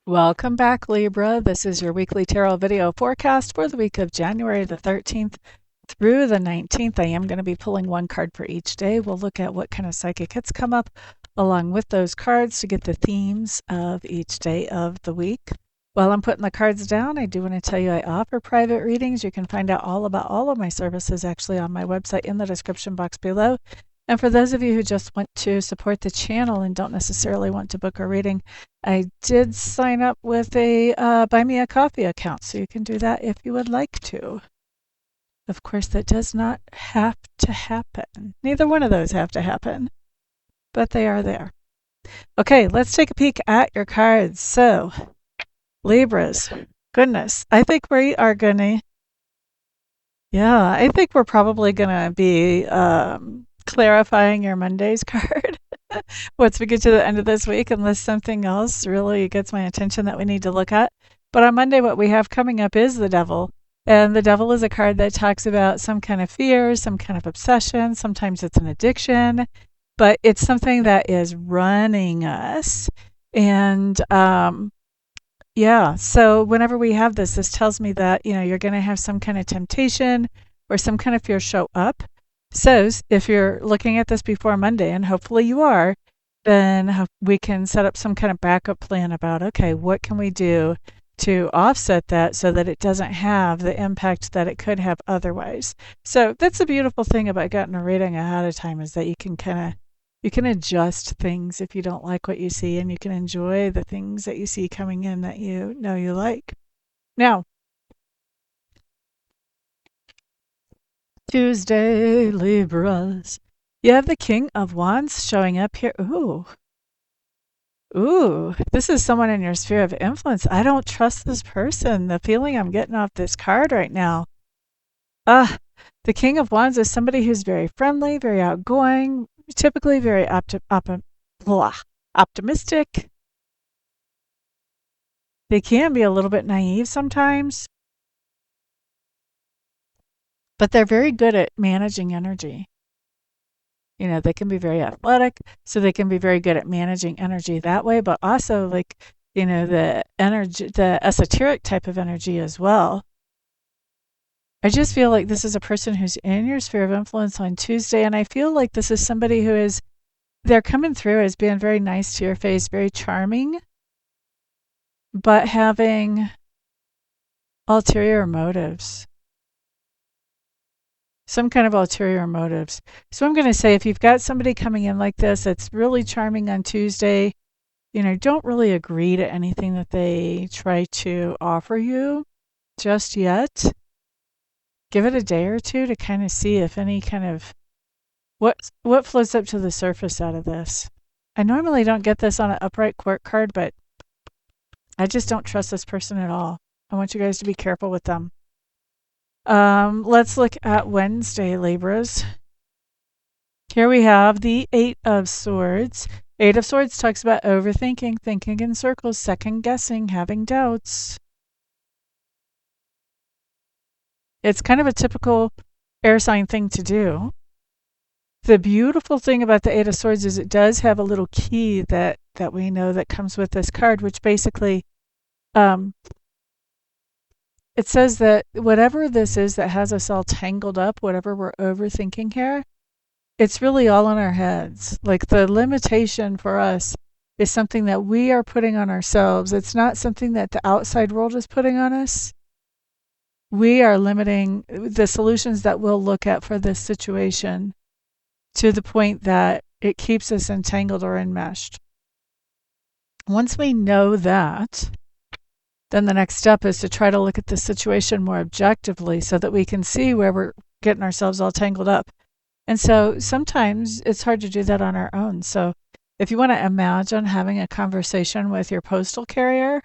Welcome back, Libra. This is your weekly tarot video forecast for the week of January the 13th through the 19th. I am going to be pulling one card for each day. We'll look at what kind of psychic hits come up along with those cards to get the themes of each day of the week. While I'm putting the cards down, I do want to tell you I offer private readings. You can find out all about all of my services actually on my website in the description box below. And for those of you who just want to support the channel and don't necessarily want to book a reading, I did sign up with a Buy Me a Coffee account, so you can do that if you would like to. Of course, that does not have to happen. Neither one of those have to happen, but they are there. Okay, let's take a peek at your cards. So, Libras, goodness, I think we are going to, I think we're probably going to be clarifying your Monday's card once we get to the end of this week, unless something else really gets my attention that we need to look at. But on Monday, what we have coming up is the Devil. And the Devil is a card that talks about some kind of fear, some kind of obsession. Sometimes it's an addiction, but it's something that is running us. And so whenever we have this tells me that, you're going to have some kind of temptation or some kind of fear show up. So if you're looking at this before Monday, and hopefully you are, then we can set up some kind of backup plan about, okay, what can we do to offset that so that it doesn't have the impact that it could have otherwise. So that's the beautiful thing about getting a reading ahead of time, is that you can adjust things if you don't like what you see, and you can enjoy the things that you see coming in that you know you like. Now, Tuesday, Libras. You have the King of Wands showing up here. Ooh, this is someone in your sphere of influence. I don't trust this person. The feeling I'm getting off this card right now. The King of Wands is somebody who's very friendly, very outgoing, typically very optimistic. They can be a little bit naive sometimes, but they're very good at managing energy. They can be very athletic, so they can be very good at managing energy that way, but also the energy, the esoteric type of energy as well. I just feel like this is a person who's in your sphere of influence on Tuesday, and I feel like this is somebody they're coming through as being very nice to your face, very charming, but having ulterior motives. Some kind of ulterior motives. So I'm going to say, if you've got somebody coming in like this that's really charming on Tuesday, don't really agree to anything that they try to offer you just yet. Give it a day or two to kind of see if any kind of what floats up to the surface out of this. I normally don't get this on an upright court card, but I just don't trust this person at all. I want you guys to be careful with them. Let's look at Wednesday, Libras. Here we have the Eight of Swords. Eight of Swords talks about overthinking, thinking in circles, second guessing, having doubts. It's kind of a typical air sign thing to do. The beautiful thing about the Eight of Swords is it does have a little key that we know that comes with this card, which basically it says that whatever this is that has us all tangled up, whatever we're overthinking here, it's really all in our heads. Like, the limitation for us is something that we are putting on ourselves. It's not something that the outside world is putting on us. We are limiting the solutions that we'll look at for this situation to the point that it keeps us entangled or enmeshed. Once we know that, then the next step is to try to look at the situation more objectively so that we can see where we're getting ourselves all tangled up. And so sometimes it's hard to do that on our own. So if you want to imagine having a conversation with your postal carrier,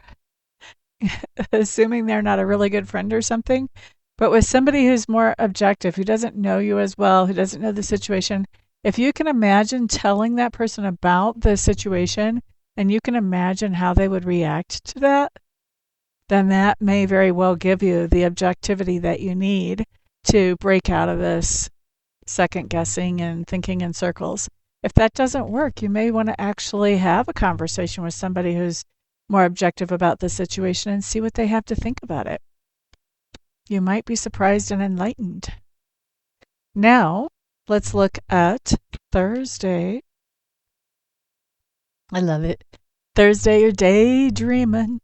assuming they're not a really good friend or something, but with somebody who's more objective, who doesn't know you as well, who doesn't know the situation, if you can imagine telling that person about the situation and you can imagine how they would react to that, then that may very well give you the objectivity that you need to break out of this second guessing and thinking in circles. If that doesn't work, you may want to actually have a conversation with somebody who's more objective about the situation and see what they have to think about it. You might be surprised and enlightened. Now, let's look at Thursday. I love it. Thursday, you're daydreaming.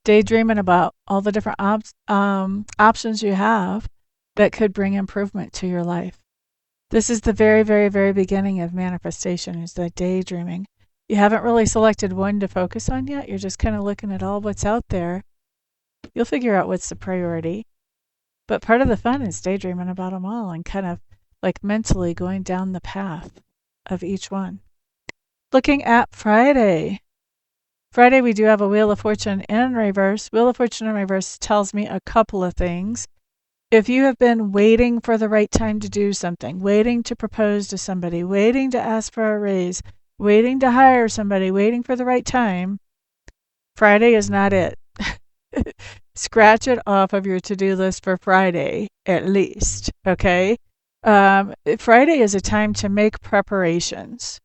Daydreaming about all the different options you have that could bring improvement to your life. This is the very, very, very beginning of manifestation, is the daydreaming. You haven't really selected one to focus on yet. You're just kind of looking at all what's out there. You'll figure out what's the priority. But part of the fun is daydreaming about them all and kind of like mentally going down the path of each one. Looking at Friday. Friday, we do have a Wheel of Fortune in reverse. Wheel of Fortune in reverse tells me a couple of things. If you have been waiting for the right time to do something, waiting to propose to somebody, waiting to ask for a raise, waiting to hire somebody, waiting for the right time, Friday is not it. Scratch it off of your to-do list for Friday, at least, okay? Friday is a time to make preparations.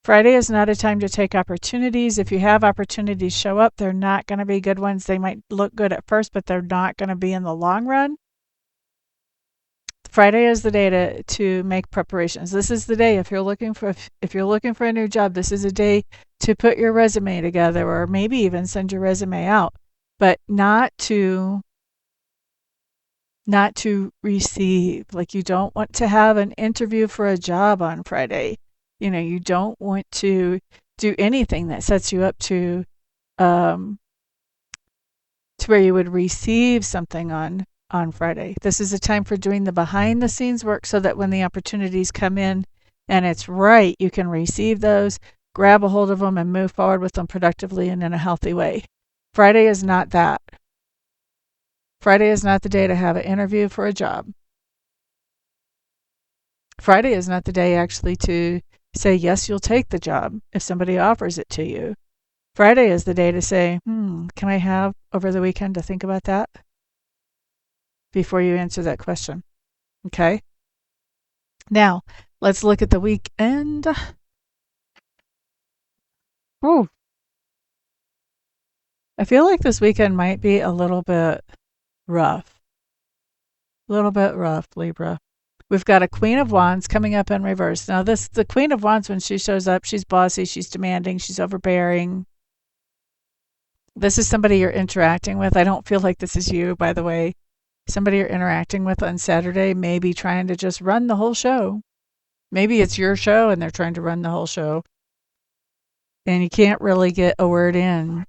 Friday is not a time to take opportunities. If you have opportunities show up, they're not going to be good ones. They might look good at first, but they're not going to be in the long run. Friday is the day to make preparations. This is the day if you're looking for a new job, this is a day to put your resume together or maybe even send your resume out, but not to receive. Like, you don't want to have an interview for a job on Friday. You don't want to do anything that sets you up to where you would receive something on Friday. This is a time for doing the behind the scenes work so that when the opportunities come in and it's right, you can receive those, grab a hold of them, and move forward with them productively and in a healthy way. Friday is not that. Friday is not the day to have an interview for a job. Friday is not the day actually to say, yes, you'll take the job if somebody offers it to you. Friday is the day to say, can I have over the weekend to think about that before you answer that question? Okay? Now, let's look at the weekend. Ooh. I feel like this weekend might be a little bit rough. Libra. We've got a Queen of Wands coming up in reverse. Now, the Queen of Wands, when she shows up, she's bossy, she's demanding, she's overbearing. This is somebody you're interacting with. I don't feel like this is you, by the way. Somebody you're interacting with on Saturday may be trying to just run the whole show. Maybe it's your show and they're trying to run the whole show. And you can't really get a word in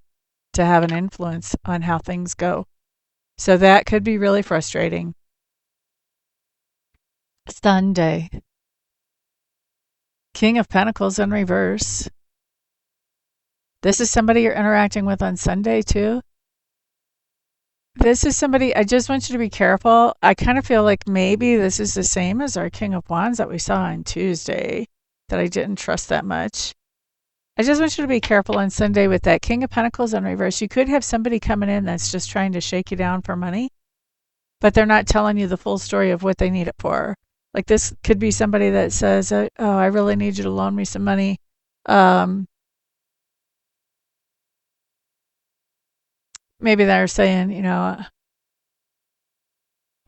to have an influence on how things go. So that could be really frustrating. Sunday. King of Pentacles in reverse. This is somebody you're interacting with on Sunday too. This is somebody, I just want you to be careful. I kind of feel like maybe this is the same as our King of Wands that we saw on Tuesday, that I didn't trust that much. I just want you to be careful on Sunday with that King of Pentacles in reverse. You could have somebody coming in that's just trying to shake you down for money, but they're not telling you the full story of what they need it for. Like, this could be somebody that says, oh, I really need you to loan me some money. Maybe they're saying, I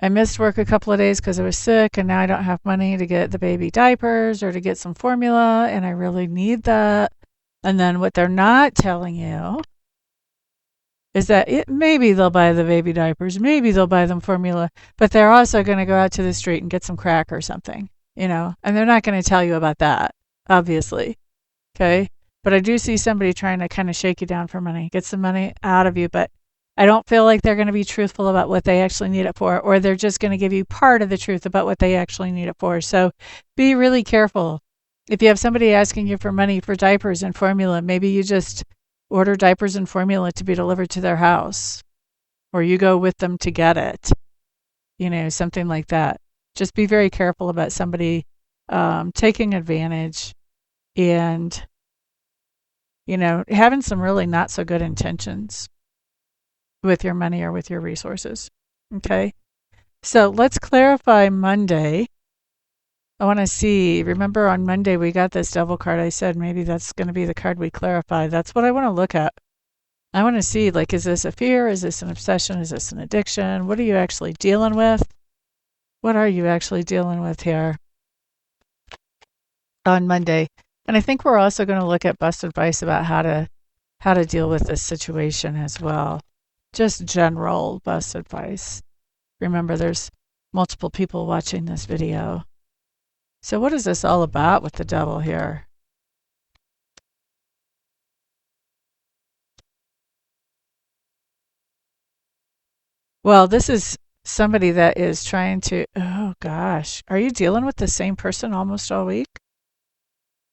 missed work a couple of days because I was sick and now I don't have money to get the baby diapers or to get some formula and I really need that. And then what they're not telling you is that maybe they'll buy the baby diapers, maybe they'll buy them formula, but they're also going to go out to the street and get some crack or something, and they're not going to tell you about that, obviously. Okay. But I do see somebody trying to kind of shake you down for money, get some money out of you, but I don't feel like they're going to be truthful about what they actually need it for, or they're just going to give you part of the truth about what they actually need it for. So be really careful. If you have somebody asking you for money for diapers and formula, maybe you just order diapers and formula to be delivered to their house, or you go with them to get it, something like that. Just be very careful about somebody taking advantage and, having some really not so good intentions with your money or with your resources. Okay. So let's clarify Monday. I want to see. Remember on Monday we got this devil card. I said maybe that's going to be the card we clarify. That's what I want to look at. I want to see, like, is this a fear? Is this an obsession? Is this an addiction? What are you actually dealing with? What are you actually dealing with here on Monday? And I think we're also going to look at best advice about how to deal with this situation as well. Just general best advice. Remember, there's multiple people watching this video. So what is this all about with the devil here? Well, this is somebody that is trying to, oh gosh, are you dealing with the same person almost all week?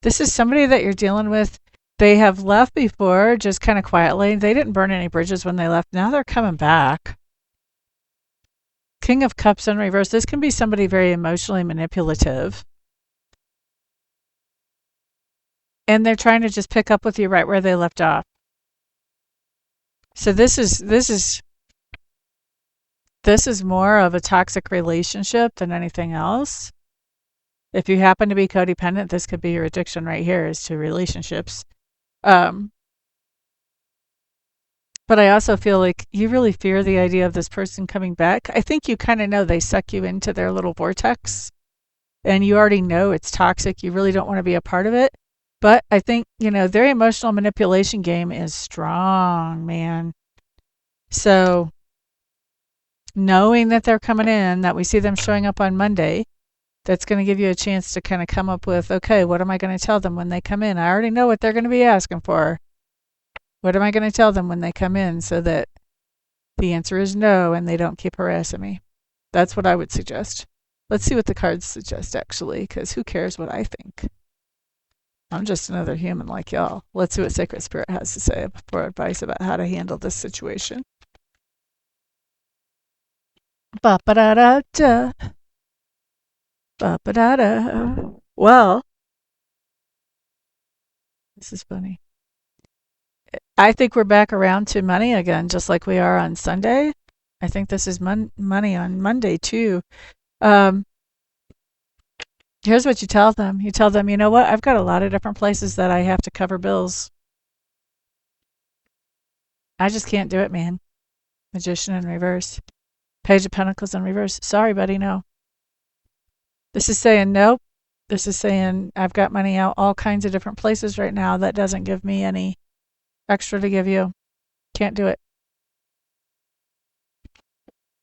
This is somebody that you're dealing with. They have left before, just kind of quietly. They didn't burn any bridges when they left. Now they're coming back. King of Cups in reverse. This can be somebody very emotionally manipulative. And they're trying to just pick up with you right where they left off. So this is more of a toxic relationship than anything else. If you happen to be codependent, this could be your addiction right here, is to relationships. But I also feel like you really fear the idea of this person coming back. I think you kind of know they suck you into their little vortex, and you already know it's toxic. You really don't want to be a part of it. But I think, their emotional manipulation game is strong, man. So knowing that they're coming in, that we see them showing up on Monday, that's going to give you a chance to kind of come up with, okay, what am I going to tell them when they come in? I already know what they're going to be asking for. What am I going to tell them when they come in so that the answer is no and they don't keep harassing me? That's what I would suggest. Let's see what the cards suggest, actually, because who cares what I think? I'm just another human like y'all. Let's see what Sacred Spirit has to say for advice about how to handle this situation. Ba-ba-da-da-da. Ba-ba-da-da. Well, this is funny. I think we're back around to money again, just like we are on Sunday. I think this is money on Monday, too. Here's what you tell them. You tell them, you know what? I've got a lot of different places that I have to cover bills. I just can't do it, man. Magician in reverse. Page of Pentacles in reverse. Sorry, buddy, no. This is saying nope. This is saying I've got money out all kinds of different places right now. That doesn't give me any extra to give you. Can't do it.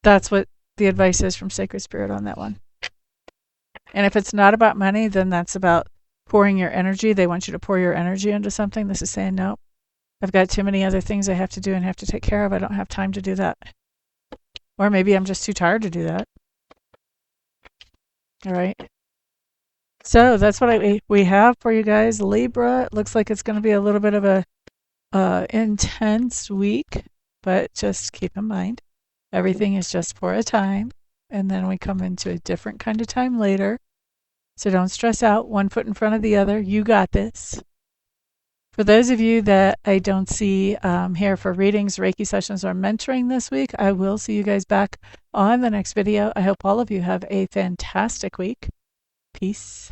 That's what the advice is from Sacred Spirit on that one. And if it's not about money, then that's about pouring your energy. They want you to pour your energy into something. This is saying, no, I've got too many other things I have to do and have to take care of. I don't have time to do that. Or maybe I'm just too tired to do that. All right. So that's what we have for you guys. Libra, it looks like it's going to be a little bit of a intense week, but just keep in mind, everything is just for a time. And then we come into a different kind of time later. So don't stress out, one foot in front of the other. You got this. For those of you that I don't see here for readings, Reiki sessions, or mentoring this week, I will see you guys back on the next video. I hope all of you have a fantastic week. Peace.